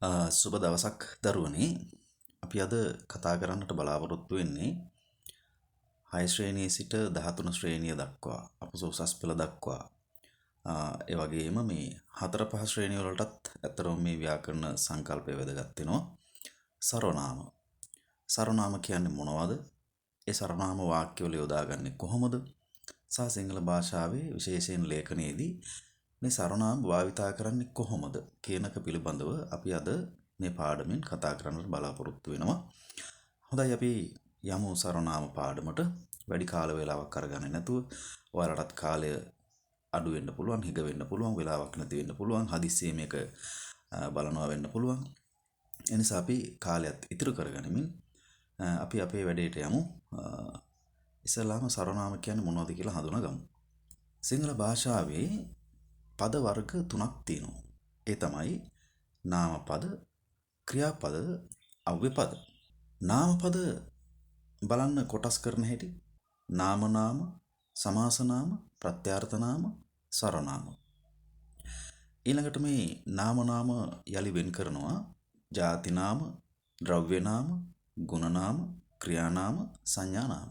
සුබ දවසක් දරුවනේ. අපි අද කතා කරන්නට බලාපොරොත්තු වෙන්නේ 6 ශ්‍රේණියේ සිට 13 ශ්‍රේණිය දක්වා අපස උසස් පෙළ දක්වා ඒ වගේම මේ 4 5 ශ්‍රේණිය වලටත් ඇත්තටම මේ ව්‍යාකරණ සංකල්පය වැදගත් වෙනවා. සර්වනාම. සර්වනාම කියන්නේ මොනවද? ඒ සර්වනාම වාක්‍යවල යොදාගන්නේ කොහොමද? සහ සිංහල භාෂාවේ විශේෂයෙන් ලේඛනයේදී මේ සර්වනාම භාවිතා කරන්නේ කොහොමද කියනක පිළිබඳව අපි අද මේ පාඩමෙන් කතා කරන්නට බලාපොරොත්තු වෙනවා. හොඳයි අපි යමු සර්වනාම පාඩමට. වැඩි කාල වේලාවක් අරගන්නේ නැතුව ඔයාලටත් කාලය අඩු වෙන්න පුළුවන්, හිග වෙන්න පුළුවන්, වෙලාවක් නැති වෙන්න පුළුවන්, හදිස්සියේ මේක බලනවා වෙන්න පුළුවන්. ඒ නිසා අපි කාලයත් ඉතුරු කරගනිමින් අපි අපේ වැඩේට යමු. ඉස්සෙල්ලාම සර්වනාම කියන්නේ මොනවද කියලා හඳුනාගමු. සිංහල භාෂාවේ පද වර්ග 3ක් තියෙනවා. ඒ තමයි නාමපද, ක්‍රියාපද, අව්‍යපද. නාමපද බලන්න කොටස් කරන හැටි නාම නාම, සමාස නාම, ප්‍රත්‍යාර්ථ නාම, සර්වනාම. ඊළඟට මේ නාම නාම යලි වෙන් කරනවා ಜಾති නාම, ද්‍රව්‍ය නාම, ගුණ නාම, ක්‍රියා නාම, සංඥා නාම.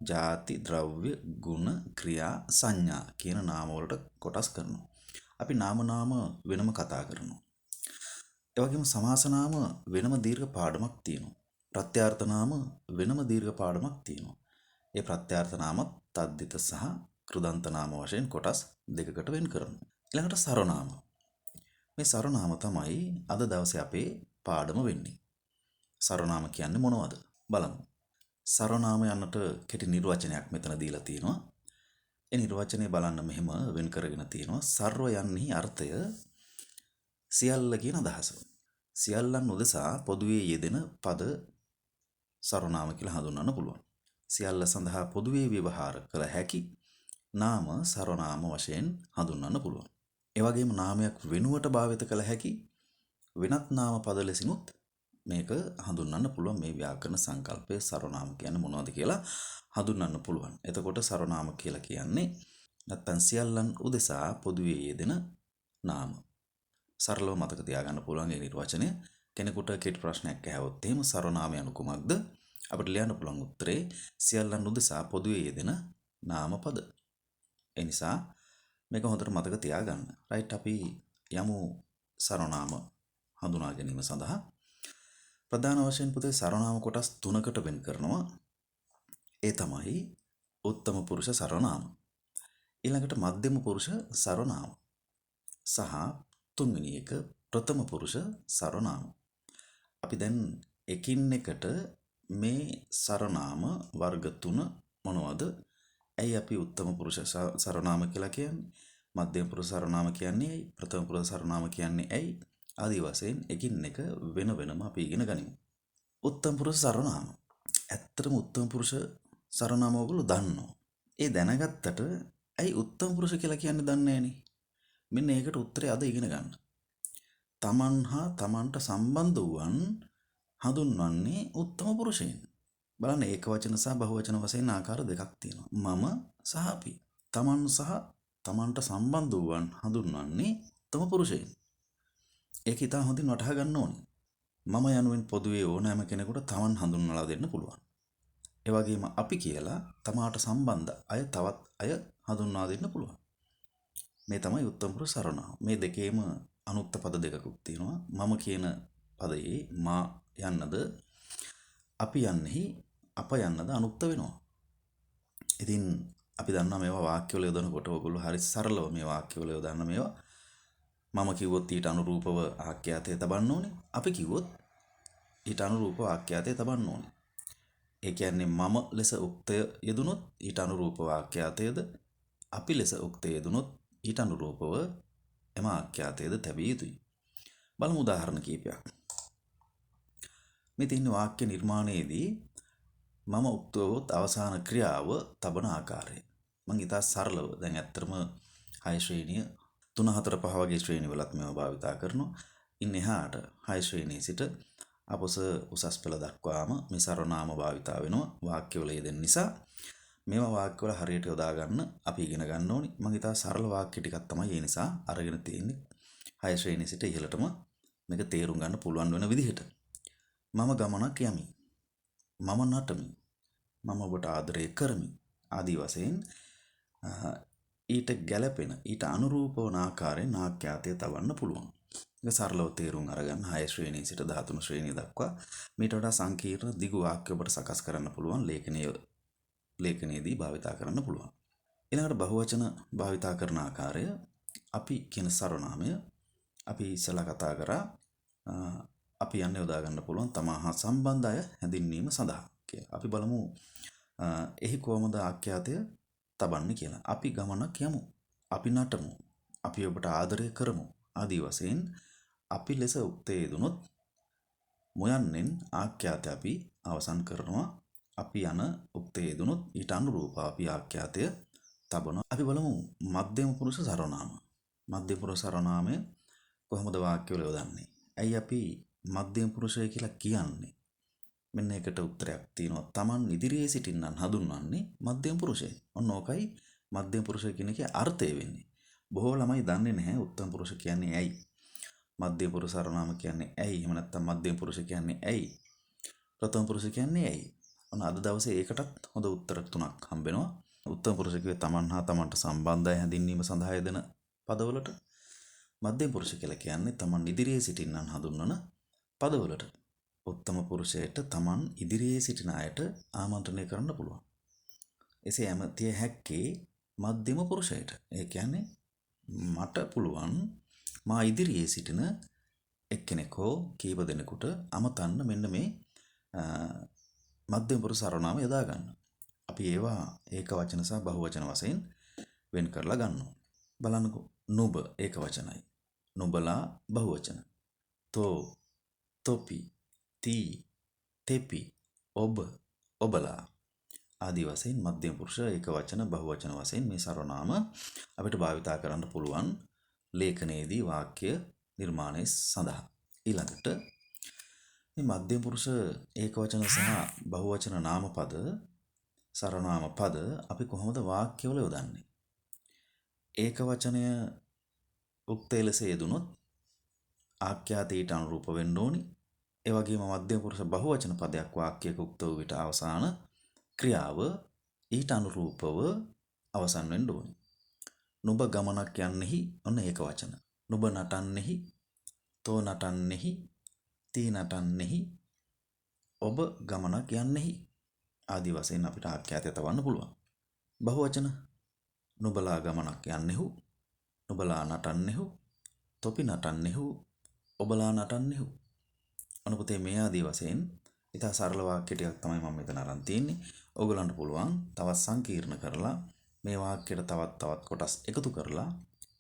ಜಾති, ද්‍රව්‍ය, ගුණ, ක්‍රියා, සංඥා කියන නාම වලට කොටස් කරනවා. අපි නාම නාම වෙනම කතා කරනවා. ඒ වගේම සමාස නාම වෙනම දීර්ඝ පාඩමක් තියෙනවා. ප්‍රත්‍යාර්ථ නාම වෙනම දීර්ඝ පාඩමක් තියෙනවා. ඒ ප්‍රත්‍යාර්ථ නාමත් තද්දිත සහ කෘදන්ත නාම වශයෙන් කොටස් දෙකකට වෙන් කරනවා. ඊළඟට සර්වනාම. මේ සර්වනාම තමයි අද දවසේ අපේ පාඩම වෙන්නේ. සර්වනාම කියන්නේ මොනවද? බලමු. සර්වනාම යන්නට කෙටි නිර්වචනයක් මෙතන දීලා තියෙනවා. ඒ නිර්වචනය බලන්න මෙහෙම වෙන් කරගෙන තියෙනවා. සර්ව යන්හි අර්ථය සියල්ල කියන අදහස. සියල්ලන් උදෙසා පොදුවේ යෙදෙන පද සර්වනාම කියලා හඳුන්වන්න පුළුවන්. සියල්ල සඳහා පොදුවේ ව්‍යවහාර කළ හැකි නාම සර්වනාම වශයෙන් හඳුන්වන්න පුළුවන්. ඒ වගේම නාමයක් වෙනුවට භාවිත කළ හැකි වෙනත් නාම පද ලෙසිනුත් මේක හඳුන්වන්න පුළුවන්. මේ ව්‍යාකරණ සංකල්පයේ සර්වනාම කියන්නේ මොනවද කියලා හඳුන්වන්න පුළුවන්. එතකොට සර්වනාම කියලා කියන්නේ නැත්තම් සියල්ලන් උදෙසා පොදුවේ යෙදෙන නාම. සරලව මතක තියාගන්න පුළුවන් මේ නිර්වචනය. කෙනෙකුට කෙටි ප්‍රශ්නයක් ඇහුවොත් එහෙම සර්වනාමය anu කුමක්ද? අපිට ලියන්න පුළුවන් උත්තරේ සියල්ලන් උදෙසා පොදුවේ යෙදෙන නාම පද. ඒ නිසා මේක හොඳට මතක තියාගන්න. රයිට් අපි යමු සර්වනාම හඳුනා ගැනීම සඳහා. ප්‍රධාන වශයෙන් පුතේ සර්වනාම කොටස් 3කට වෙන් කරනවා. ඒ තමයි උත්තම පුරුෂ සර්වනාම. ඊළඟට මධ්‍යම පුරුෂ සර්වනාම. සහ තුන්වෙනි එක ප්‍රථම පුරුෂ සර්වනාම. අපි දැන් එකින් එකට මේ සර්වනාම වර්ග 3 මොනවද? ඇයි අපි උත්තම පුරුෂ සර්වනාම කියලා කියන්නේ? මධ්‍යම පුරුෂ සර්වනාම කියන්නේ ඇයි? ප්‍රථම පුරුෂ සර්වනාම කියන්නේ ඇයි? ආදී වශයෙන් එකින් එක වෙන වෙනම අපි ඉගෙන ගනිමු. උත්තම පුරුෂ සර්වනාම. ඇත්තටම උත්තම පුරුෂ සර්වනාම ඔයගොල්ලෝ දන්නවා. ඒ දැනගත්තට ඇයි උත්තම පුරුෂ කියලා කියන්නේ දන්නේ නැහනේ? මෙන්න ඒකට උත්තරය අද ඉගෙන ගන්න. තමන් හා තමන්ට සම්බන්ධ වූවන් හඳුන්වන්නේ උත්තම පුරුෂයන්. බලන්න ඒක වචන සහ බහුවචන වශයෙන් ආකාර දෙකක් තියෙනවා. මම සහ අපි. තමන් සහ තමන්ට සම්බන්ධ වූවන් හඳුන්වන්නේ උත්තම පුරුෂයන්. ඒක ඉතා හොඳින් වටහා ගන්න ඕනේ. මම යනුවෙන් පොදුවේ ඕනෑම කෙනෙකුට තමන් හඳුන්වලා දෙන්න පුළුවන්. ඒ වගේම අපි කියලා තමාට සම්බන්ධ අය තවත් අය හඳුන්වා දෙන්න පුළුවන්. මේ තමයි උත්තම පුරුෂ සර්වනාම. මේ දෙකේම අනුත්ත පද දෙකකුත් තියෙනවා. මම කියන පදයේ මා යන්නද අපි යන්නෙහි අප යන්නද අනුත්ත වෙනවා. ඉතින් අපි දන්නවා මේවා වාක්‍යවල යොදනකොට ඔයගොල්ලෝ හරි සරලව මේ වාක්‍යවල යොදන්න මේවා. මම කිව්වොත් ඊට අනුරූපව ආඛ්‍යාතය තබන්න ඕනේ. අපි කිව්වොත් ඊට අනුරූපව ආඛ්‍යාතය තබන්න ඕනේ. ඒ කියන්නේ මම ලෙස උක්තය යෙදුනොත් ඊට අනුරූපව ආඛ්‍යාතයද අපි ලෙස උක්තය යෙදුනොත් ඊට අනුරූපව එම ආඛ්‍යාතයද තැබිය යුතුයි. බලමු උදාහරණ කීපයක්. මේ තියෙන වාක්‍ය නිර්මාණයේදී මම උක්තවොත් අවසාන ක්‍රියාව තබන ආකාරය. මම ඊට සරලව දැන් ඇත්තටම 6 ශ්‍රේණිය 3 4 5 වගේ ශ්‍රේණි වලත් මේවා භාවිතා කරනවා. ඉන් එහාට 6 ශ්‍රේණියේ සිට අපොස උසස් පෙළ දක්වාම මේ සර්වනාම භාවිතා වෙනවා වාක්‍යවල යෙදෙන නිසා. මේවා වාක්‍යවල හරියට යොදා ගන්න අපි ඉගෙන ගන්න ඕනේ. මම ඊට සරල වාක්‍ය ටිකක් තමයි ඒ නිසා අරගෙන තියෙන්නේ. 6 ශ්‍රේණියේ සිට ඉහළටම මේක තේරුම් ගන්න පුළුවන් වෙන විදිහට. මම ගමනක් යමි. මම නටමි. මම ඔබට ආදරය කරමි. ආදී වශයෙන් ඊට ගැළපෙන ඊට අනුරූප වන ආකාරයෙන් ආඛ්‍යාතය තවන්න පුළුවන්. ඒක සරලව තේරුම් අරගන්න 6 ශ්‍රේණිය සිට 13 ශ්‍රේණිය දක්වා මීට වඩා සංකීර්ණ දිගු වාක්‍ය ඔබට සකස් කරන්න පුළුවන් ලේඛනයේදී භාවිතා කරන්න පුළුවන්. ඊළඟට බහුවචන භාවිතා කරන ආකාරය අපි කියන සර්වනාමය අපි ඉස්සලා කතා කරා අපි යන්නේ යොදා ගන්න පුළුවන් තමා හා සම්බන්ධ අය හැඳින්වීම සඳහා කියලා. අපි බලමු එහි කොහොමද ආඛ්‍යාතය තබන්නේ කියලා. අපි ගමනක් යමු. අපි නටමු. අපි ඔබට ආදරය කරමු. ආදී වශයෙන් අපි ලෙස උත්තේ යෙදුනොත් මොයන්නෙන් ආඛ්‍යාතය අපි අවසන් කරනවා. අපි යන උත්තේ යෙදුනොත් ඊට අනුරූපව අපි ආඛ්‍යාතය තබනවා. අපි බලමු මධ්‍යම පුරුෂ සර්වනාම. මධ්‍යම පුරුෂ සර්වනාමය කොහොමද වාක්‍යවල යොදන්නේ? ඇයි අපි මධ්‍යම පුරුෂය කියලා කියන්නේ? මෙන්න එකට උත්තරයක් තියෙනවා. Taman ඉදිරියේ සිටින්නන් හඳුන්වන්නේ මධ්‍යම පුරුෂය. ඔන්න ඕකයි මධ්‍යම පුරුෂය කියන එකේ අර්ථය වෙන්නේ. බොහෝ ළමයි දන්නේ නැහැ උත්තම පුරුෂ කියන්නේ ඇයි? මධ්‍යම පුරුෂ සර්වනාම කියන්නේ ඇයි? එහෙම නැත්නම් මධ්‍යම පුරුෂ කියන්නේ ඇයි? ප්‍රථම පුරුෂ කියන්නේ ඇයි? ඔන්න අද දවසේ ඒකටත් හොඳ උත්තර තුනක් හම්බෙනවා. උත්තම පුරුෂ කිව්වේ Taman හා Tamanට සම්බන්ධය හැඳින්වීම සඳහා යෙදෙන පදවලට. මධ්‍යම පුරුෂ කියලා කියන්නේ Taman ඉදිරියේ සිටින්නන් හඳුන්වන පදවලට. උත්තම පුරුෂයට Taman ඉදිරියේ සිටින අයට ආමන්ත්‍රණය කරන්න පුළුවන්. එසේ ඇමතිය හැක්කේ මධ්‍යම පුරුෂයට. ඒ කියන්නේ මට පුළුවන් මා ඉදිරියේ සිටින එක්කෙනෙක් හෝ කීප දෙනෙකුට අමතන්න මෙන්න මේ මධ්‍යම පුරුෂ සර්වනාම යොදා ගන්න. අපි ඒවා ඒක වචන සහ බහු වචන වශයෙන් වෙන් කරලා ගන්නවා. බලන්නකෝ. නුඹ ඒක වචනයි. නුඹලා බහු වචන. තෝ, තොපි, තී, තෙපි, ඔබ, ඔබලා ආදී වශයෙන් මධ්‍යම පුරුෂ ඒක වචන බහු වචන වශයෙන් මේ සර්වනාම අපිට භාවිතා කරන්න පුළුවන් ලේඛනයේදී වාක්‍ය නිර්මාණය සඳහා. ඊළඟට මේ මධ්‍යම පුරුෂ ඒක වචන සහ බහු වචන නාම පද සර්වනාම පද අපි කොහොමද වාක්‍යවල යොදන්නේ? ඒක වචනය උක්තය ලෙස යෙදුනොත් ආඛ්‍යාතයට අනුරූප වෙන්න ඕනි. ඒ වගේම මධ්‍යම පුරුෂ බහු වචන පදයක් වාක්‍යයක උක්ත වූ විට අවසාන ක්‍රියාව ඊට අනුරූපව අවසන් වෙන්න ඕනි. නුඹ ගමනක් යන්නෙහි ඔන්න ඒක වචන. නුඹ නටන්නෙහි, තෝ නටන්නෙහි, තී නටන්නෙහි, ඔබ ගමනක් යන්නෙහි ආදී වශයෙන් අපිට ආඛ්‍යාතය තවන්න පුළුවන්. බහු වචන නුඹලා ගමනක් යන්නෙහු, නුඹලා නටන්නෙහු, තොපි නටන්නෙහු, ඔබලා නටන්නෙහු. ඔන්න පුතේ මේ ආදී වශයෙන් ඉතා සරල වාක්‍ය ටිකක් තමයි මම මෙතන අරන් තියෙන්නේ. ඔයගලන්ට පුළුවන් තවත් සංකීර්ණ කරලා මේ වාක්‍යයට තවත් කොටස් එකතු කරලා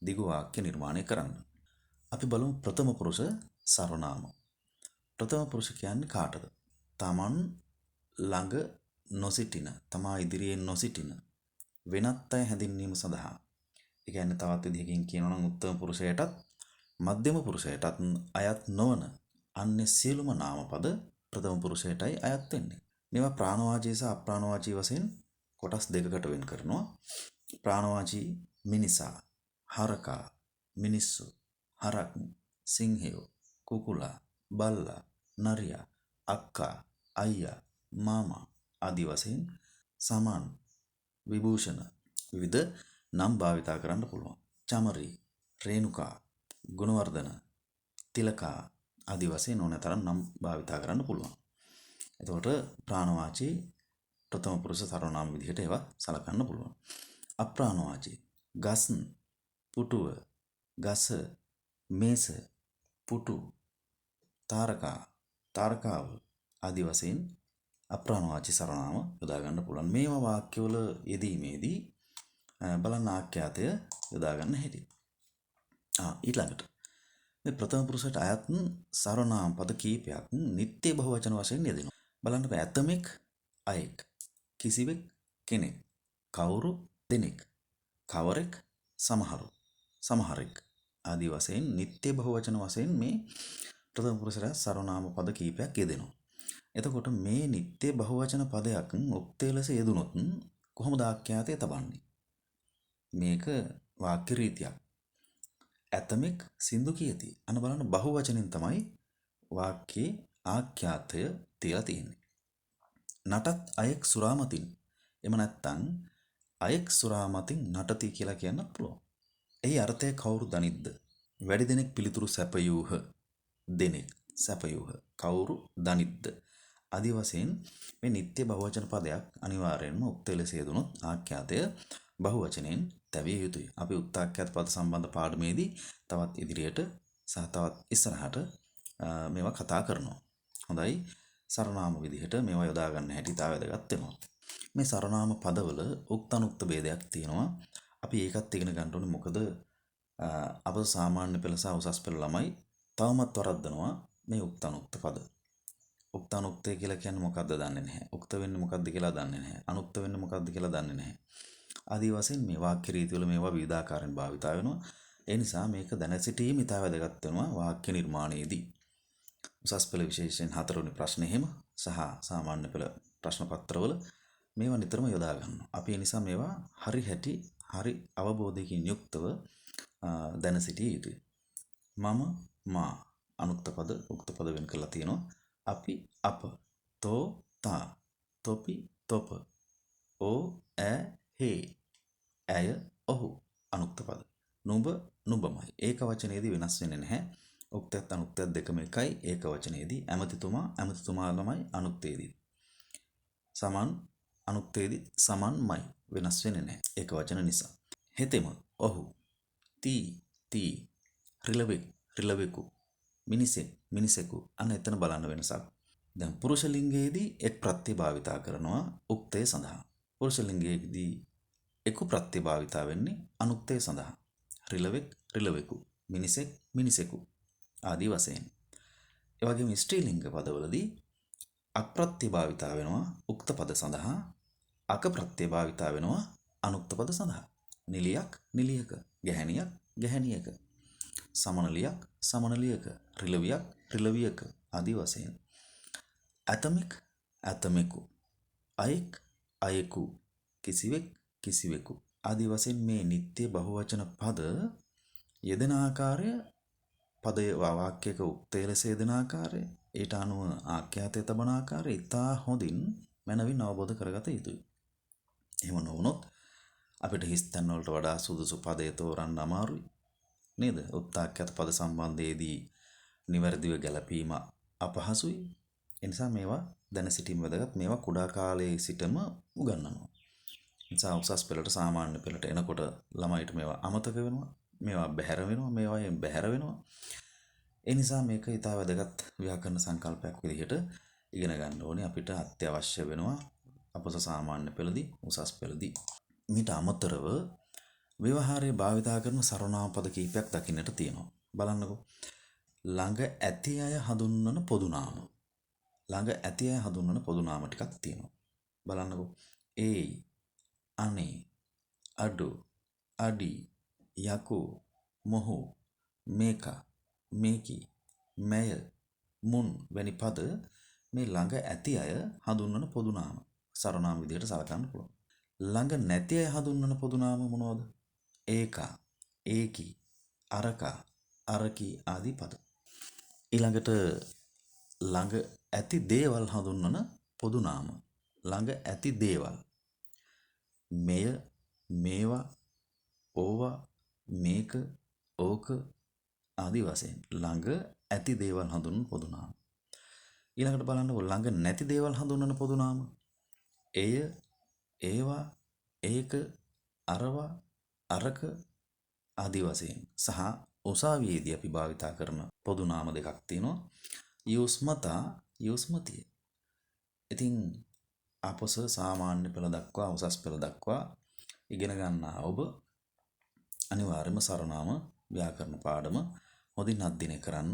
දිගු වාක්‍ය නිර්මාණය කරන්න. අපි බලමු ප්‍රථම පුරුෂ සර්වනාම. ප්‍රථම පුරුෂ කියන්නේ කාටද? Taman ළඟ නොසිටින, තමා ඉදිරියෙන් නොසිටින වෙනත් අය හැඳින්වීම සඳහා. ඒ කියන්නේ තවත් විදිහකින් කියනවා නම් උත්තම පුරුෂයටත් මධ්‍යම පුරුෂයටත් අයත් නොවන අන්‍ය සියලුම නාමපද ප්‍රථම පුරුෂයටයි අයත් වෙන්නේ. මේවා ප්‍රාණවාචී සහ අප්‍රාණවාචී වශයෙන් කොටස් දෙකකට වෙන් කරනවා. ප්‍රාණවාචී මිනිසා, හරකා, මිනිස්සු, හරක්, සිංහයෝ, කුකුලා, බල්ලා, නරියා, අක්කා, අයියා, මාමා ආදී වශයෙන් සමාන්, විභූෂණ විවිධ නම් භාවිතා කරන්න පුළුවන්. චමරි, රේණුකා, ගුණවර්ධන, තිලකා ආදී වශයෙන් ඕනතරම් නම් භාවිතා කරන්න පුළුවන්. එතකොට ප්‍රාණවාචී ප්‍රථම පුරුෂ සර්වනාම විදිහට ඒවා සලකන්න පුළුවන්. අප්‍රාණවාචී ගස්, පුටුව, ගස, මේස, පුටු, තාරකා, තාරකාව ආදී වශයෙන් අප්‍රාණවාචී සර්වනාම යොදා ගන්න පුළුවන්. මේවා වාක්‍යවල යෙදීමේදී බලන්න ආඛ්‍යාතය යොදා ගන්න හැටි. ඊළඟට මේ ප්‍රථම පුරුෂයට අයත් සර්වනාම පද කීපයක් නිත්‍ය බහුවචන වශයෙන් යෙදෙනවා. බලන්නකෝ ඇතමෙක්, අයෙක්, කිසිවෙක්, කෙනෙක්, කවුරු, දෙනෙක්, කවරෙක්, සමහරු, සමහරෙක් ආදී වශයෙන් නිත්‍ය බහුවචන වශයෙන් මේ ප්‍රථම පුරුෂයට සර්වනාම පද කීපයක් යෙදෙනවා. එතකොට මේ නිත්‍ය බහුවචන පදයක් උක්තය ලෙස යෙදුනොත් කොහොමද ආඛ්‍යාතය තබන්නේ? මේක වාක්‍ය රීතියක්. ඇතමෙක් සින්දු කියති. අන්න බලන්න බහුවචනෙන් තමයි වාක්‍යයේ ආඛ්‍යාතය තියලා තියෙන්නේ. නටත් අයෙක් සුරාමතින්. එම නැත්තම් අයෙක් සුරාමතින් නටති කියලා කියන්න පුළුවන්. එහි අර්ථය කවුරු දනිද්ද? වැඩි දෙනෙක් පිළිතුරු සැපයූහ. දෙනෙක් සැපයූහ. කවුරු දනිද්ද? ආදි වශයෙන් මේ නිත්‍ය බහුවචන පදයක් අනිවාර්යයෙන්ම උක්ත ලෙස යෙදුනොත් ආඛ්‍යාතය බහුවචනෙන් තැවිය යුතුයි. අපි උක්තාඛ්‍යාත පද සම්බන්ධ පාඩමේදී තවත් ඉදිරියට සහ තවත් ඉස්සරහට මේවා කතා කරනවා. හොඳයි. සරනාම විදිහට මේවා යොදා ගන්න හැටි තා වැදගත් වෙනවා. මේ සරනාම පදවල උක්ත අනුක්ත ભેදයක් තියෙනවා. අපි ඒකත් ඉගෙන ගන්න ඕනේ. මොකද අප සාමාන්‍ය පෙළ සහ උසස් පෙළ ළමයි තවමත් වරද්දනවා මේ උක්ත අනුක්ත පද. උක්ත අනුක්තය කියලා කියන්නේ මොකක්ද දන්නේ නැහැ. උක්ත වෙන්නේ මොකක්ද කියලා දන්නේ නැහැ. අනුක්ත වෙන්නේ මොකක්ද කියලා දන්නේ නැහැ. ආදී වශයෙන් මේ වාක්‍ය රීතිවල මේවා විවිධාකාරයෙන් භාවිතා වෙනවා. ඒ නිසා මේක දැන සිටීම ඉතා වැදගත් වෙනවා වාක්‍ය නිර්මාණයේදී. උසස් පෙළ විශේෂයෙන් 4 වෙනි ප්‍රශ්න එහෙම සහ සාමාන්‍ය පෙළ ප්‍රශ්න පත්‍රවල මේවා නිතරම යොදා ගන්නවා. අපි ඒ නිසා මේවා හරි හැටි හරි අවබෝධයකින් යුක්තව දැන සිටිය යුතුයි. මම මා අනුක්ත පද උක්ත පද වෙන් කරලා තියෙනවා. අපි අප තෝ තා තොපි තොප ඕ ඈ හේ ඇය ඔහු අනුක්ත පද. නුඹ නුඹමයි. ඒක වචනයේදී වෙනස් වෙන්නේ නැහැ. උක්තයත් අනුක්තයත් දෙකම එකයි. ඒක වචනයේදී ඇමතිතුමා ඇමතිතුමාලමයි අනුක්තයේදී. සමන් අනුක්තයේදී සමන්මයි. වෙනස් වෙන්නේ නැහැ. ඒක වචන නිසා. හෙතෙම ඔහු තී රිලවෙක් රිලවෙකු මිනිසෙක් මිනිසෙකු අන්න එතන බලන්න වෙනසක්. දැන් පුරුෂ ලිංගයේදී එක් ප්‍රත්‍ය භාවිතා කරනවා උක්තය සඳහා. පුරුෂ ලිංගයේදී එකු ප්‍රත්‍ය භාවිතා වෙන්නේ අනුක්තය සඳහා. රිලවෙක් රිලවෙකු මිනිසෙක් මිනිසෙකු ආදී වශයෙන්. ඒ වගේම ස්ත්‍රී ලිංග පදවලදී අප්‍රත්‍ය භාවිතා වෙනවා උක්ත පද සඳහා. අක ප්‍රත්‍ය භාවිතා වෙනවා අනුක්ත පද සඳහා. නිලියක් නිලියක ගැහැණියක් ගැහැණියක සමනලියක් සමනලියක රිලවියක් රිලවියක ආදී වශයෙන්. ඇතමෙක් ඇතමෙකු අයෙක් අයෙකු කිසිවෙක් කිසිවෙකු ආදී වශයෙන් මේ නිත්‍ය බහුවචන පද යෙදෙන ආකාරය පදයේ වාක්‍යයක උක්තය ලෙස යෙදෙන ආකාරය ඊට අනුව ආඛ්‍යාතය තබන ආකාරය ඉතා හොඳින් මනවින් අවබෝධ කරගත යුතුයි. එහෙම නොවුනොත් අපිට හිස් තැන් වලට වඩා සුදුසු පදය තෝරන්න අමාරුයි නේද? උක්තාඛ්‍යාත පද සම්බන්ධයේදී නිවැරදිව ගැලපීම අපහසුයි. ඒ නිසා මේවා දැන සිටීම වැදගත්. මේවා කුඩා කාලයේ සිටම උගන්වනවා. නිසා උසස් පෙළට සාමාන්‍ය පෙළට එනකොට ළමයිට මේවා අමතක වෙනවා. මේවා බැහැර වෙනවා. මේවායෙන් බැහැර වෙනවා. ඒ නිසා මේක ඉතා වැදගත් ව්‍යාකරණ සංකල්පයක් විදිහට ඉගෙන ගන්න ඕනේ. අපිට අත්‍යවශ්‍ය වෙනවා අපොස සාමාන්‍ය පෙළදී උසස් පෙළදී. මීට අමතරව ව්‍යවහාරයේ භාවිතා කරන සර්වනාම පද කීපයක් දකින්නට තියෙනවා. බලන්නකෝ. ළඟ ඇති අය හඳුන්වන පොදු නාම. ළඟ ඇති අය හඳුන්වන පොදු නාම ටිකක් තියෙනවා. බලන්නකෝ. ඒයි අනේ අඩු අඩි යකෝ මොහු මේක මේකි මෙය මුන් වැනි පද මේ ළඟ ඇති අය හඳුන්වන පොදු නාම සර්වනාම විදිහට සලකන්න පුළුවන්. ළඟ නැති අය හඳුන්වන පොදු නාම මොනවද? ඒකා ඒකි අරකා අරකි ආදී පද. ඊළඟට ළඟ ඇති දේවල් හඳුන්වන පොදු නාම. ළඟ ඇති දේවල් මෙය මේවා ඕවා මේක ඕක ආදී වශයෙන් ළඟ ඇති දේවල් හඳුන්වන පොදු නාම. ඊළඟට බලන්න ළඟ නැති දේවල් හඳුන්වන පොදු නාම. එය ඒවා ඒක අරවා අරක ආදී වශයෙන් සහ උසාවියේදී අපි භාවිතා කරන පොදු නාම දෙකක් තියෙනවා. යොස්මතා යොස්මතිය. ඉතින් අපොස සාමාන්‍ය පෙළ දක්වා උසස් පෙළ දක්වා ඉගෙන ගන්නා ඔබ අනිවාර්යයෙන්ම සර්වනාම ව්‍යාකරණ පාඩම හොඳින් අධ්‍යයනය කරන්න.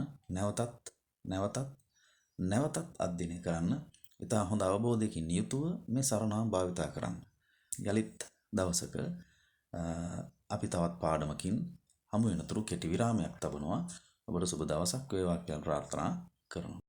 නැවතත් අධ්‍යයනය කරන්න. ඉතා හොඳ අවබෝධයකින් යුතුව මේ සර්වනාම භාවිතා කරන්න. යලිත් දවසක අපි තවත් පාඩමකින් හමු වෙනතුරු කෙටි විරාමයක් තබනවා. ඔබට සුබ දවසක් වේවා කියලා ප්‍රාර්ථනා කරනවා.